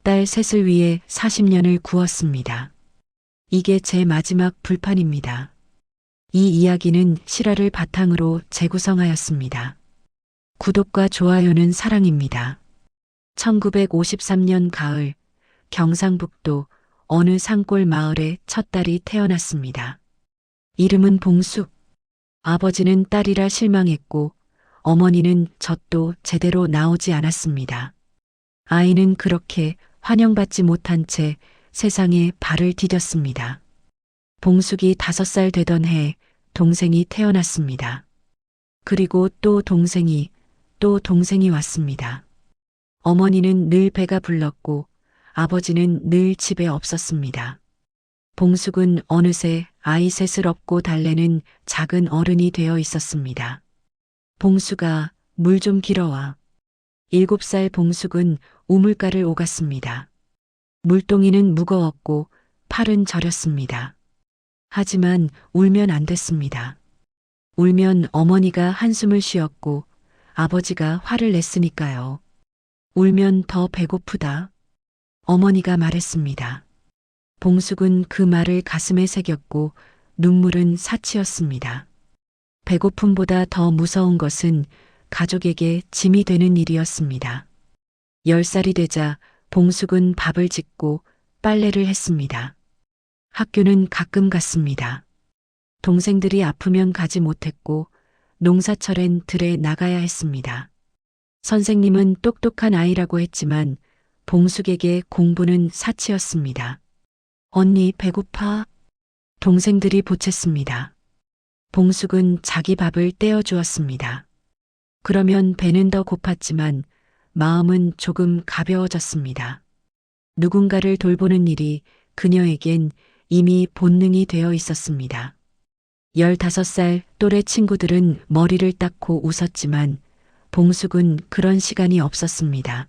딸 셋을 위해 40년을 구웠습니다. 이게 제 마지막 불판입니다. 이 이야기는 실화를 바탕으로 재구성하였습니다. 구독과 좋아요는 사랑입니다. 1953년 가을, 경상북도 어느 산골 마을에 첫 딸이 태어났습니다. 이름은 봉숙. 아버지는 딸이라 실망했고 어머니는 젖도 제대로 나오지 않았습니다. 아이는 그렇게 환영받지 못한 채 세상에 발을 디뎠습니다. 봉숙이 5살 되던 해 동생이 태어났습니다. 그리고 또 동생이 왔습니다. 어머니는 늘 배가 불렀고 아버지는 늘 집에 없었습니다. 봉숙은 어느새 아이 셋을 업고 달래는 작은 어른이 되어 있었습니다. 봉숙아, 물 좀 길어와. 7살 봉숙은 우물가를 오갔습니다. 물동이는 무거웠고 팔은 저렸습니다. 하지만 울면 안 됐습니다. 울면 어머니가 한숨을 쉬었고 아버지가 화를 냈으니까요. 울면 더 배고프다. 어머니가 말했습니다. 봉숙은 그 말을 가슴에 새겼고 눈물은 사치였습니다. 배고픔보다 더 무서운 것은 가족에게 짐이 되는 일이었습니다. 10살이 되자 봉숙은 밥을 짓고 빨래를 했습니다. 학교는 가끔 갔습니다. 동생들이 아프면 가지 못했고 농사철엔 들에 나가야 했습니다. 선생님은 똑똑한 아이라고 했지만 봉숙에게 공부는 사치였습니다. 언니 배고파? 동생들이 보챘습니다. 봉숙은 자기 밥을 떼어 주었습니다. 그러면 배는 더 고팠지만 마음은 조금 가벼워졌습니다. 누군가를 돌보는 일이 그녀에겐 이미 본능이 되어 있었습니다. 15살 또래 친구들은 머리를 닦고 웃었지만 봉숙은 그런 시간이 없었습니다.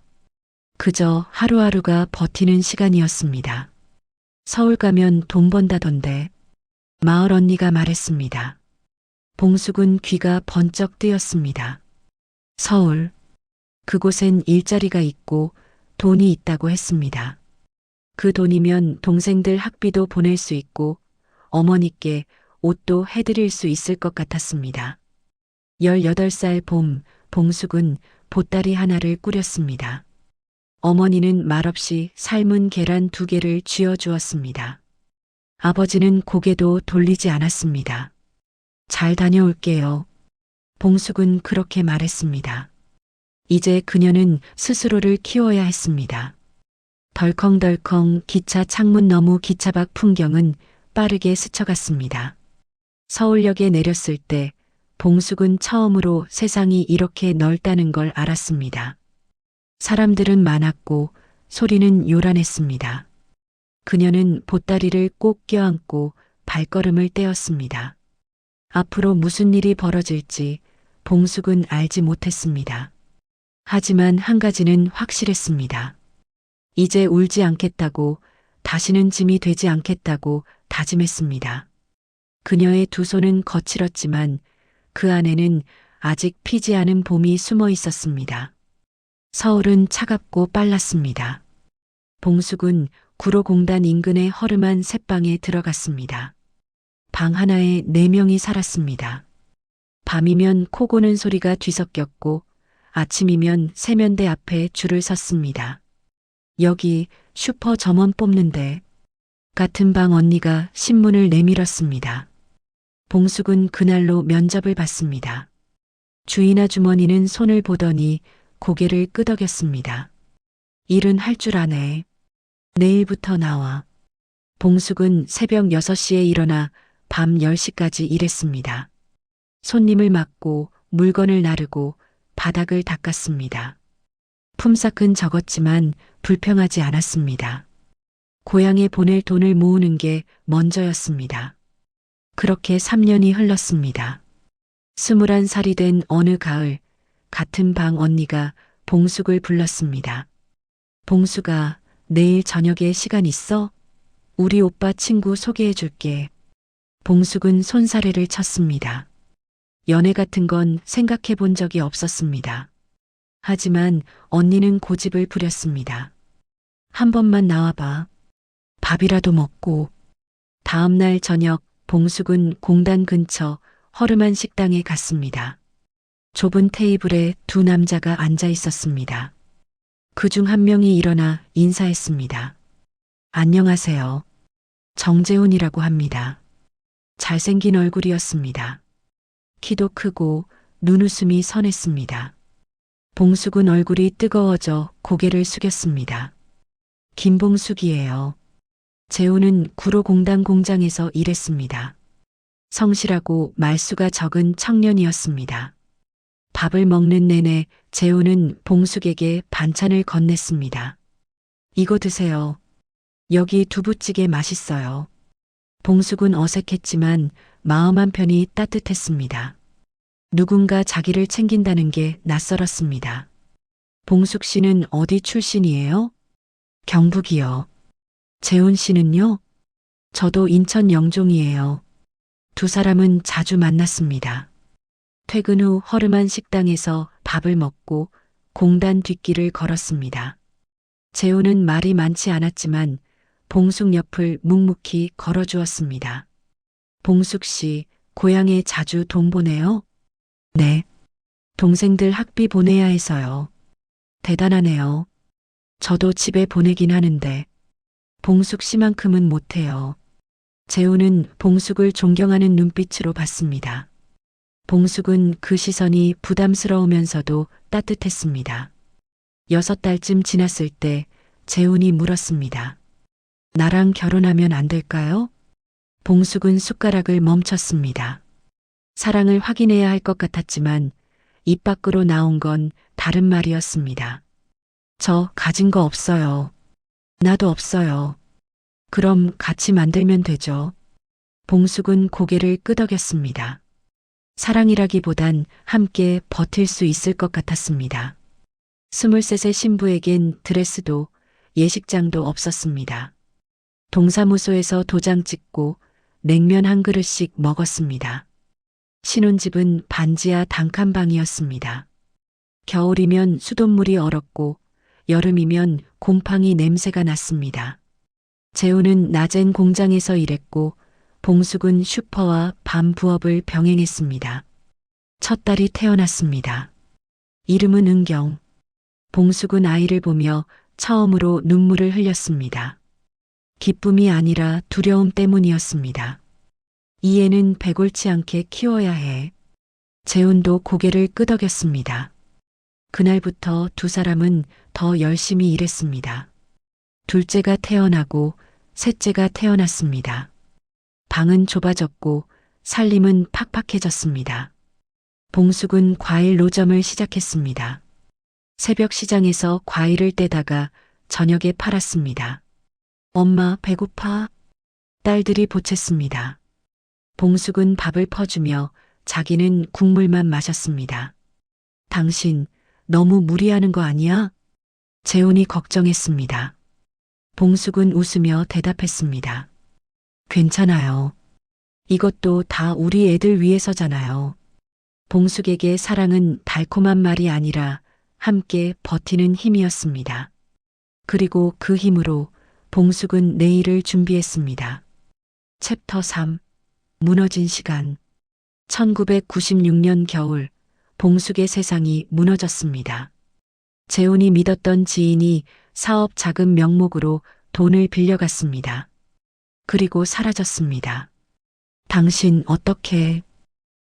그저 하루하루가 버티는 시간이었습니다. 서울 가면 돈 번다던데. 마을 언니가 말했습니다. 봉숙은 귀가 번쩍 뜨였습니다. 서울. 그곳엔 일자리가 있고 돈이 있다고 했습니다. 그 돈이면 동생들 학비도 보낼 수 있고 어머니께 옷도 해드릴 수 있을 것 같았습니다. 18살 봄, 봉숙은 보따리 하나를 꾸렸습니다. 어머니는 말없이 삶은 계란 2개를 쥐어 주었습니다. 아버지는 고개도 돌리지 않았습니다. 잘 다녀올게요. 봉숙은 그렇게 말했습니다. 이제 그녀는 스스로를 키워야 했습니다. 덜컹덜컹 기차 창문 너머 기차 밖 풍경은 빠르게 스쳐갔습니다. 서울역에 내렸을 때 봉숙은 처음으로 세상이 이렇게 넓다는 걸 알았습니다. 사람들은 많았고 소리는 요란했습니다. 그녀는 보따리를 꼭 껴안고 발걸음을 떼었습니다. 앞으로 무슨 일이 벌어질지 봉숙은 알지 못했습니다. 하지만 한 가지는 확실했습니다. 이제 울지 않겠다고, 다시는 짐이 되지 않겠다고 다짐했습니다. 그녀의 2 손은 거칠었지만 그 안에는 아직 피지 않은 봄이 숨어 있었습니다. 서울은 차갑고 빨랐습니다. 봉숙은 구로공단 인근의 허름한 셋방에 들어갔습니다. 방 하나에 4명이 살았습니다. 밤이면 코 고는 소리가 뒤섞였고 아침이면 세면대 앞에 줄을 섰습니다. 여기 슈퍼 점원 뽑는데. 같은 방 언니가 신문을 내밀었습니다. 봉숙은 그날로 면접을 받습니다. 주인 아주머니는 손을 보더니 고개를 끄덕였습니다. 일은 할 줄 아네. 내일부터 나와. 봉숙은 새벽 6시에 일어나 밤 10시까지 일했습니다. 손님을 맞고 물건을 나르고 바닥을 닦았습니다. 품삯은 적었지만 불평하지 않았습니다. 고향에 보낼 돈을 모으는 게 먼저였습니다. 그렇게 3년이 흘렀습니다. 21살이 된 어느 가을, 같은 방 언니가 봉숙을 불렀습니다. 봉숙아, 내일 저녁에 시간 있어? 우리 오빠 친구 소개해 줄게. 봉숙은 손사래를 쳤습니다. 연애 같은 건 생각해 본 적이 없었습니다. 하지만 언니는 고집을 부렸습니다. 한 번만 나와봐. 밥이라도 먹고. 다음 날 저녁 봉숙은 공단 근처 허름한 식당에 갔습니다. 좁은 테이블에 두 남자가 앉아 있었습니다. 그중 한 명이 일어나 인사했습니다. 안녕하세요. 정재훈이라고 합니다. 잘생긴 얼굴이었습니다. 키도 크고 눈웃음이 선했습니다. 봉숙은 얼굴이 뜨거워져 고개를 숙였습니다. 김봉숙이에요. 재훈은 구로공단 공장에서 일했습니다. 성실하고 말수가 적은 청년이었습니다. 밥을 먹는 내내 재훈은 봉숙에게 반찬을 건넸습니다. 이거 드세요. 여기 두부찌개 맛있어요. 봉숙은 어색했지만 마음 한편이 따뜻했습니다. 누군가 자기를 챙긴다는 게 낯설었습니다. 봉숙 씨는 어디 출신이에요? 경북이요. 재훈 씨는요? 저도 인천 영종이에요. 두 사람은 자주 만났습니다. 퇴근 후 허름한 식당에서 밥을 먹고 공단 뒷길을 걸었습니다. 재훈은 말이 많지 않았지만 봉숙 옆을 묵묵히 걸어주었습니다. 봉숙 씨, 고향에 자주 돈 보내요? 네. 동생들 학비 보내야 해서요. 대단하네요. 저도 집에 보내긴 하는데 봉숙 씨만큼은 못해요. 재훈은 봉숙을 존경하는 눈빛으로 봤습니다. 봉숙은 그 시선이 부담스러우면서도 따뜻했습니다. 6달쯤 지났을 때 재훈이 물었습니다. 나랑 결혼하면 안 될까요? 봉숙은 숟가락을 멈췄습니다. 사랑을 확인해야 할 것 같았지만 입 밖으로 나온 건 다른 말이었습니다. 저 가진 거 없어요. 나도 없어요. 그럼 같이 만들면 되죠. 봉숙은 고개를 끄덕였습니다. 사랑이라기보단 함께 버틸 수 있을 것 같았습니다. 23세 신부에겐 드레스도 예식장도 없었습니다. 동사무소에서 도장 찍고 냉면 한 그릇씩 먹었습니다. 신혼집은 반지하 단칸방이었습니다. 겨울이면 수돗물이 얼었고 여름이면 곰팡이 냄새가 났습니다. 재훈은 낮엔 공장에서 일했고 봉숙은 슈퍼와 밤 부업을 병행했습니다. 첫 딸이 태어났습니다. 이름은 은경. 봉숙은 아이를 보며 처음으로 눈물을 흘렸습니다. 기쁨이 아니라 두려움 때문이었습니다. 이 애는 배골치 않게 키워야 해. 재훈도 고개를 끄덕였습니다. 그날부터 두 사람은 더 열심히 일했습니다. 둘째가 태어나고 셋째가 태어났습니다. 방은 좁아졌고 살림은 팍팍해졌습니다. 봉숙은 과일 노점을 시작했습니다. 새벽 시장에서 과일을 떼다가 저녁에 팔았습니다. 엄마 배고파? 딸들이 보챘습니다. 봉숙은 밥을 퍼주며 자기는 국물만 마셨습니다. 당신 너무 무리하는 거 아니야? 재훈이 걱정했습니다. 봉숙은 웃으며 대답했습니다. 괜찮아요. 이것도 다 우리 애들 위해서잖아요. 봉숙에게 사랑은 달콤한 말이 아니라 함께 버티는 힘이었습니다. 그리고 그 힘으로 봉숙은 내일을 준비했습니다. 챕터 3. 무너진 시간. 1996년 겨울, 봉숙의 세상이 무너졌습니다. 재훈이 믿었던 지인이 사업 자금 명목으로 돈을 빌려갔습니다. 그리고 사라졌습니다. 당신 어떻게?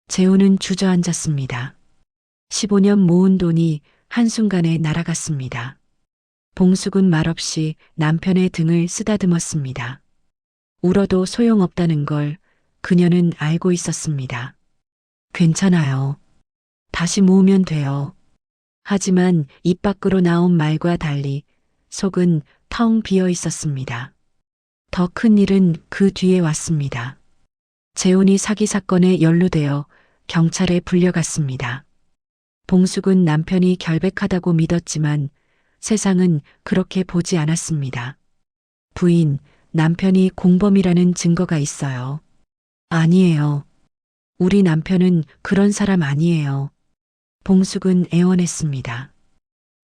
재훈은 주저앉았습니다. 15년 모은 돈이 한순간에 날아갔습니다. 봉숙은 말없이 남편의 등을 쓰다듬었습니다. 울어도 소용없다는 걸 그녀는 알고 있었습니다. 괜찮아요. 다시 모으면 돼요. 하지만 입 밖으로 나온 말과 달리 속은 텅 비어 있었습니다. 더 큰 일은 그 뒤에 왔습니다. 재훈이 사기 사건에 연루되어 경찰에 불려갔습니다. 봉숙은 남편이 결백하다고 믿었지만 세상은 그렇게 보지 않았습니다. 부인, 남편이 공범이라는 증거가 있어요. 아니에요. 우리 남편은 그런 사람 아니에요. 봉숙은 애원했습니다.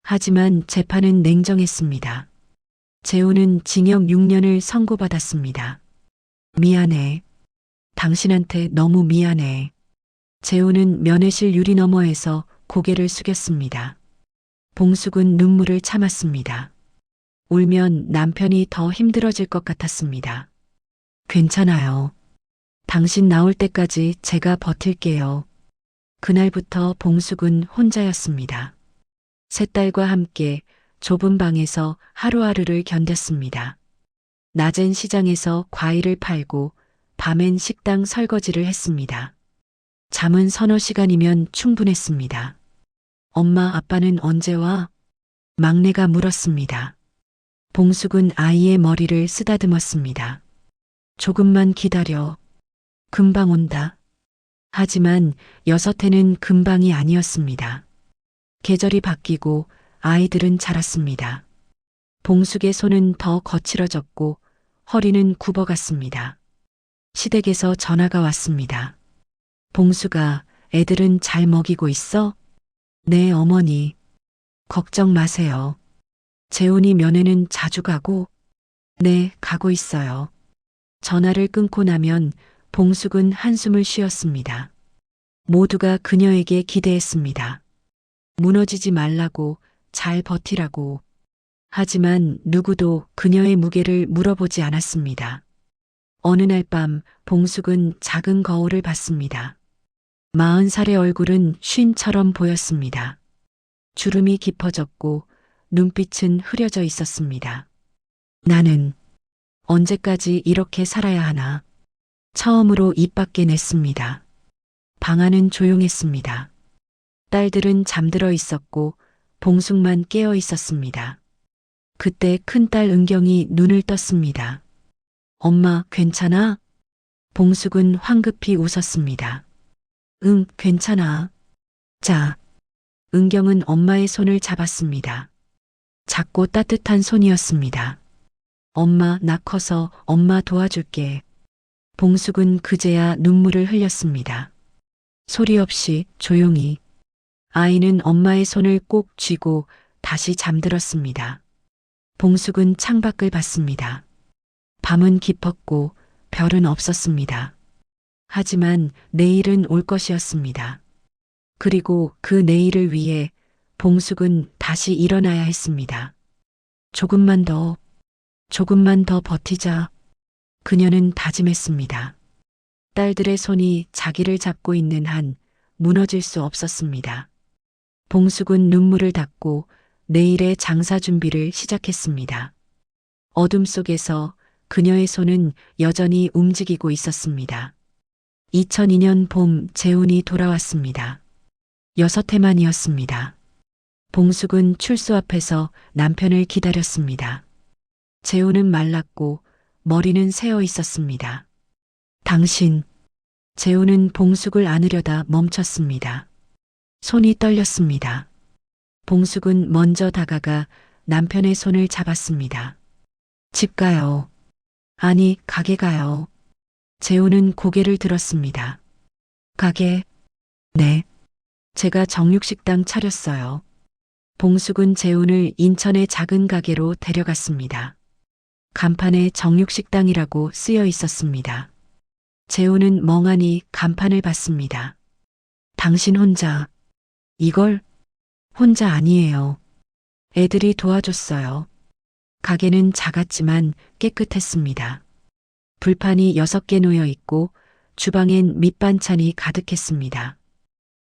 하지만 재판은 냉정했습니다. 재훈은 징역 6년을 선고받았습니다. 미안해. 당신한테 너무 미안해. 재훈은 면회실 유리 너머에서 고개를 숙였습니다. 봉숙은 눈물을 참았습니다. 울면 남편이 더 힘들어질 것 같았습니다. 괜찮아요. 당신 나올 때까지 제가 버틸게요. 그날부터 봉숙은 혼자였습니다. 세 딸과 함께 좁은 방에서 하루하루를 견뎠습니다. 낮엔 시장에서 과일을 팔고 밤엔 식당 설거지를 했습니다. 잠은 서너 시간이면 충분했습니다. 엄마, 아빠는 언제 와? 막내가 물었습니다. 봉숙은 아이의 머리를 쓰다듬었습니다. 조금만 기다려. 금방 온다. 하지만 6해는 금방이 아니었습니다. 계절이 바뀌고 아이들은 자랐습니다. 봉숙의 손은 더 거칠어졌고 허리는 굽어갔습니다. 시댁에서 전화가 왔습니다. 봉숙아, 애들은 잘 먹이고 있어? 네, 어머니. 걱정 마세요. 재훈이 면회는 자주 가고? 네, 가고 있어요. 전화를 끊고 나면 봉숙은 한숨을 쉬었습니다. 모두가 그녀에게 기대했습니다. 무너지지 말라고, 잘 버티라고. 하지만 누구도 그녀의 무게를 물어보지 않았습니다. 어느 날 밤 봉숙은 작은 거울을 봤습니다. 40살의 얼굴은 쉰처럼 보였습니다. 주름이 깊어졌고 눈빛은 흐려져 있었습니다. 나는 언제까지 이렇게 살아야 하나? 처음으로 입 밖에 냈습니다. 방 안은 조용했습니다. 딸들은 잠들어 있었고 봉숙만 깨어 있었습니다. 그때 큰딸 은경이 눈을 떴습니다. 엄마, 괜찮아? 봉숙은 황급히 웃었습니다. 응, 괜찮아. 자, 은경은 엄마의 손을 잡았습니다. 작고 따뜻한 손이었습니다. 엄마, 나 커서 엄마 도와줄게. 봉숙은 그제야 눈물을 흘렸습니다. 소리 없이 조용히. 아이는 엄마의 손을 꼭 쥐고 다시 잠들었습니다. 봉숙은 창밖을 봤습니다. 밤은 깊었고 별은 없었습니다. 하지만 내일은 올 것이었습니다. 그리고 그 내일을 위해 봉숙은 다시 일어나야 했습니다. 조금만 더 버티자. 그녀는 다짐했습니다. 딸들의 손이 자기를 잡고 있는 한 무너질 수 없었습니다. 봉숙은 눈물을 닦고 내일의 장사 준비를 시작했습니다. 어둠 속에서 그녀의 손은 여전히 움직이고 있었습니다. 2002년 봄 재훈이 돌아왔습니다. 6해만이었습니다. 봉숙은 출소 앞에서 남편을 기다렸습니다. 재훈은 말랐고 머리는 새어 있었습니다. 당신. 재훈은 봉숙을 안으려다 멈췄습니다. 손이 떨렸습니다. 봉숙은 먼저 다가가 남편의 손을 잡았습니다. 집 가요. 아니, 가게 가요. 재훈은 고개를 들었습니다. 가게? 네. 제가 정육식당 차렸어요. 봉숙은 재훈을 인천의 작은 가게로 데려갔습니다. 간판에 정육식당이라고 쓰여 있었습니다. 재훈은 멍하니 간판을 봤습니다. 당신 혼자. 이걸? 혼자 아니에요. 애들이 도와줬어요. 가게는 작았지만 깨끗했습니다. 불판이 6개 놓여 있고 주방엔 밑반찬이 가득했습니다.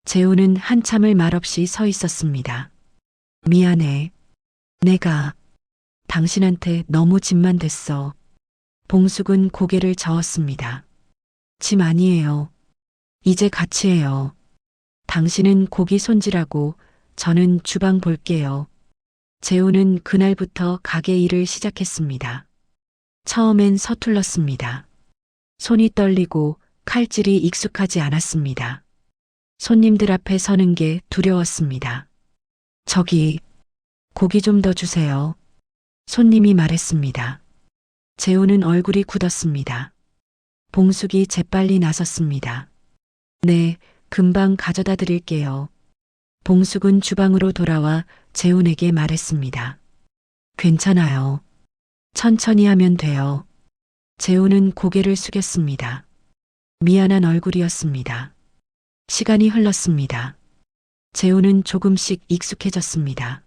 재훈은 한참을 말없이 서 있었습니다. 미안해. 내가 당신한테 너무 짐만 됐어. 봉숙은 고개를 저었습니다. 짐 아니에요. 이제 같이 해요. 당신은 고기 손질하고 저는 주방 볼게요. 재훈은 그날부터 가게 일을 시작했습니다. 처음엔 서툴렀습니다. 손이 떨리고 칼질이 익숙하지 않았습니다. 손님들 앞에 서는 게 두려웠습니다. 저기, 고기 좀 더 주세요. 손님이 말했습니다. 재훈은 얼굴이 굳었습니다. 봉숙이 재빨리 나섰습니다. 네, 금방 가져다 드릴게요. 봉숙은 주방으로 돌아와 재훈에게 말했습니다. 괜찮아요. 천천히 하면 돼요. 재우는 고개를 숙였습니다. 미안한 얼굴이었습니다. 시간이 흘렀습니다. 재우는 조금씩 익숙해졌습니다.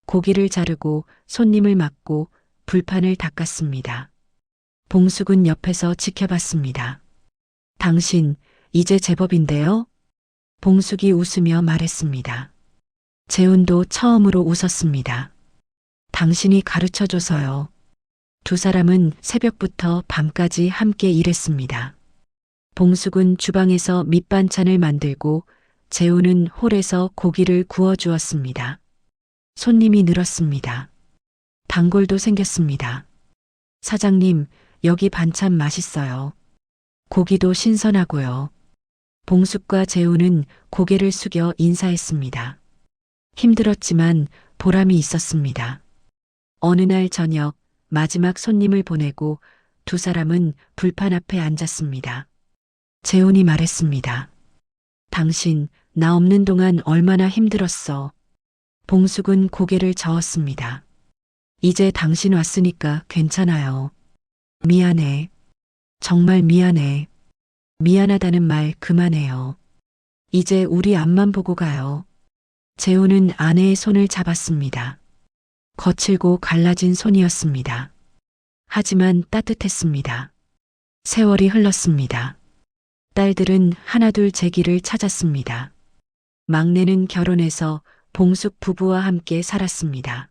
고기를 자르고 손님을 맞고 불판을 닦았습니다. 봉숙은 옆에서 지켜봤습니다. 당신, 이제 제법인데요? 봉숙이 웃으며 말했습니다. 재훈도 처음으로 웃었습니다. 당신이 가르쳐줘서요. 두 사람은 새벽부터 밤까지 함께 일했습니다. 봉숙은 주방에서 밑반찬을 만들고 재훈은 홀에서 고기를 구워 주었습니다. 손님이 늘었습니다. 단골도 생겼습니다. 사장님, 여기 반찬 맛있어요. 고기도 신선하고요. 봉숙과 재훈은 고개를 숙여 인사했습니다. 힘들었지만 보람이 있었습니다. 어느 날 저녁 마지막 손님을 보내고 두 사람은 불판 앞에 앉았습니다. 재훈이 말했습니다. 당신, 나 없는 동안 얼마나 힘들었어. 봉숙은 고개를 저었습니다. 이제 당신 왔으니까 괜찮아요. 미안해. 정말 미안해. 미안하다는 말 그만해요. 이제 우리 앞만 보고 가요. 재훈은 아내의 손을 잡았습니다. 거칠고 갈라진 손이었습니다. 하지만 따뜻했습니다. 세월이 흘렀습니다. 딸들은 하나둘 제 길을 찾았습니다. 막내는 결혼해서 봉숙 부부와 함께 살았습니다.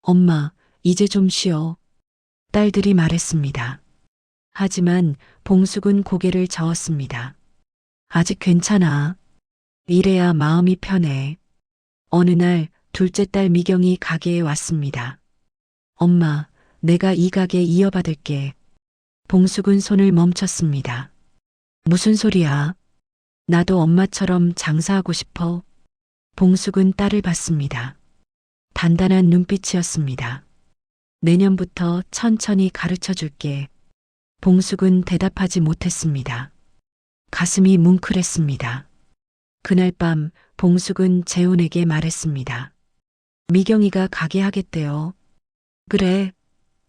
엄마, 이제 좀 쉬어. 딸들이 말했습니다. 하지만 봉숙은 고개를 저었습니다. 아직 괜찮아. 이래야 마음이 편해. 어느 날 둘째 딸 미경이 가게에 왔습니다. 엄마, 내가 이 가게 이어받을게. 봉숙은 손을 멈췄습니다. 무슨 소리야? 나도 엄마처럼 장사하고 싶어. 봉숙은 딸을 봤습니다. 단단한 눈빛이었습니다. 내년부터 천천히 가르쳐 줄게. 봉숙은 대답하지 못했습니다. 가슴이 뭉클했습니다. 그날 밤 봉숙은 재훈에게 말했습니다. 미경이가 가게 하겠대요. 그래,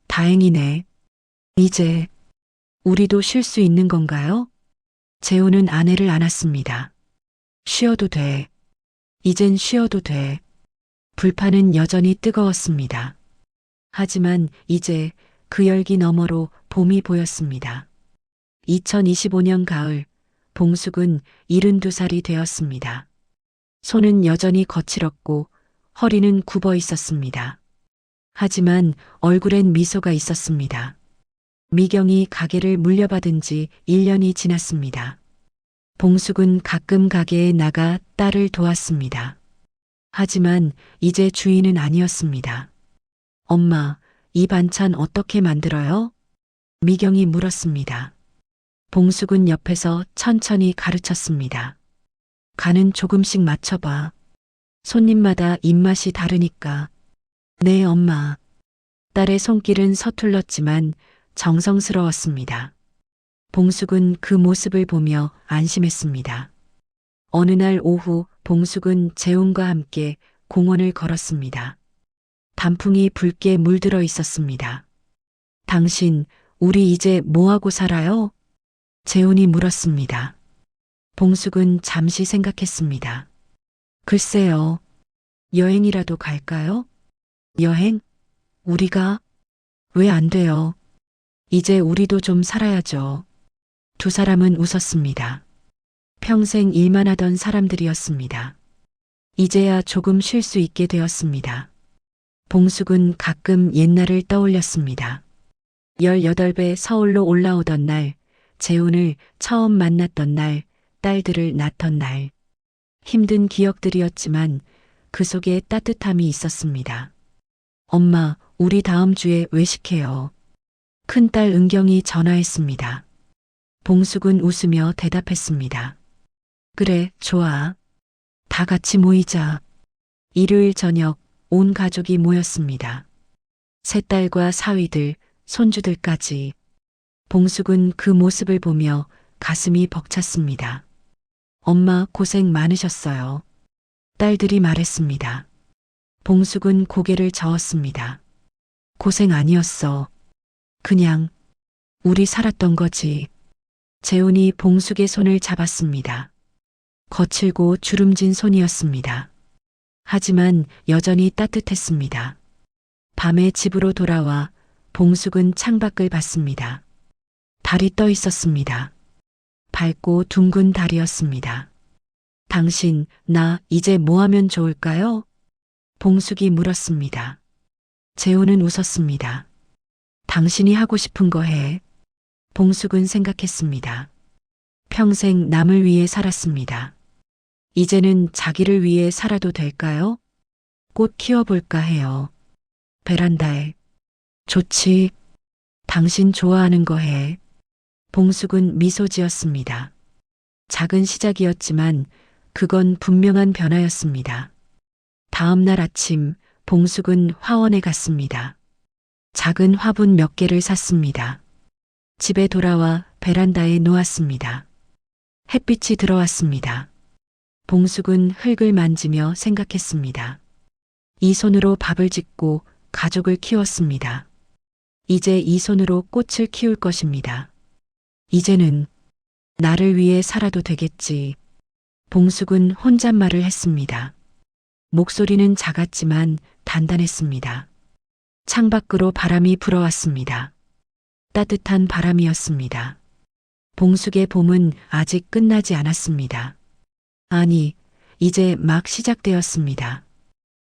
다행이네. 이제 우리도 쉴 수 있는 건가요? 재훈은 아내를 안았습니다. 쉬어도 돼. 이젠 쉬어도 돼. 불판은 여전히 뜨거웠습니다. 하지만 이제 그 열기 너머로 봄이 보였습니다. 2025년 가을, 봉숙은 72살이 되었습니다. 손은 여전히 거칠었고 허리는 굽어 있었습니다. 하지만 얼굴엔 미소가 있었습니다. 미경이 가게를 물려받은 지 1년이 지났습니다. 봉숙은 가끔 가게에 나가 딸을 도왔습니다. 하지만 이제 주인은 아니었습니다. 엄마, 이 반찬 어떻게 만들어요? 미경이 물었습니다. 봉숙은 옆에서 천천히 가르쳤습니다. 간은 조금씩 맞춰봐. 손님마다 입맛이 다르니까. 네, 엄마. 딸의 손길은 서툴렀지만 정성스러웠습니다. 봉숙은 그 모습을 보며 안심했습니다. 어느 날 오후 봉숙은 재훈과 함께 공원을 걸었습니다. 단풍이 붉게 물들어 있었습니다. 당신, 우리 이제 뭐하고 살아요? 재훈이 물었습니다. 봉숙은 잠시 생각했습니다. 글쎄요. 여행이라도 갈까요? 여행? 우리가? 왜 안 돼요? 이제 우리도 좀 살아야죠. 두 사람은 웃었습니다. 평생 일만 하던 사람들이었습니다. 이제야 조금 쉴 수 있게 되었습니다. 봉숙은 가끔 옛날을 떠올렸습니다. 18배 서울로 올라오던 날, 재훈을 처음 만났던 날, 딸들을 낳던 날. 힘든 기억들이었지만 그 속에 따뜻함이 있었습니다. 엄마, 우리 다음 주에 외식해요. 큰딸 은경이 전화했습니다. 봉숙은 웃으며 대답했습니다. 그래, 좋아. 다 같이 모이자. 일요일 저녁 온 가족이 모였습니다. 새딸과 사위들, 손주들까지. 봉숙은 그 모습을 보며 가슴이 벅찼습니다. 엄마 고생 많으셨어요. 딸들이 말했습니다. 봉숙은 고개를 저었습니다. 고생 아니었어. 그냥 우리 살았던 거지. 재훈이 봉숙의 손을 잡았습니다. 거칠고 주름진 손이었습니다. 하지만 여전히 따뜻했습니다. 밤에 집으로 돌아와 봉숙은 창밖을 봤습니다. 달이 떠 있었습니다. 밝고 둥근 달이었습니다. 당신, 나 이제 뭐 하면 좋을까요? 봉숙이 물었습니다. 재훈은 웃었습니다. 당신이 하고 싶은 거 해. 봉숙은 생각했습니다. 평생 남을 위해 살았습니다. 이제는 자기를 위해 살아도 될까요? 꽃 키워볼까 해요. 베란다에. 좋지. 당신 좋아하는 거 해. 봉숙은 미소 지었습니다. 작은 시작이었지만 그건 분명한 변화였습니다. 다음 날 아침 봉숙은 화원에 갔습니다. 작은 화분 몇 개를 샀습니다. 집에 돌아와 베란다에 놓았습니다. 햇빛이 들어왔습니다. 봉숙은 흙을 만지며 생각했습니다. 이 손으로 밥을 짓고 가족을 키웠습니다. 이제 이 손으로 꽃을 키울 것입니다. 이제는 나를 위해 살아도 되겠지. 봉숙은 혼잣말을 했습니다. 목소리는 작았지만 단단했습니다. 창밖으로 바람이 불어왔습니다. 따뜻한 바람이었습니다. 봉숙의 봄은 아직 끝나지 않았습니다. 아니, 이제 막 시작되었습니다.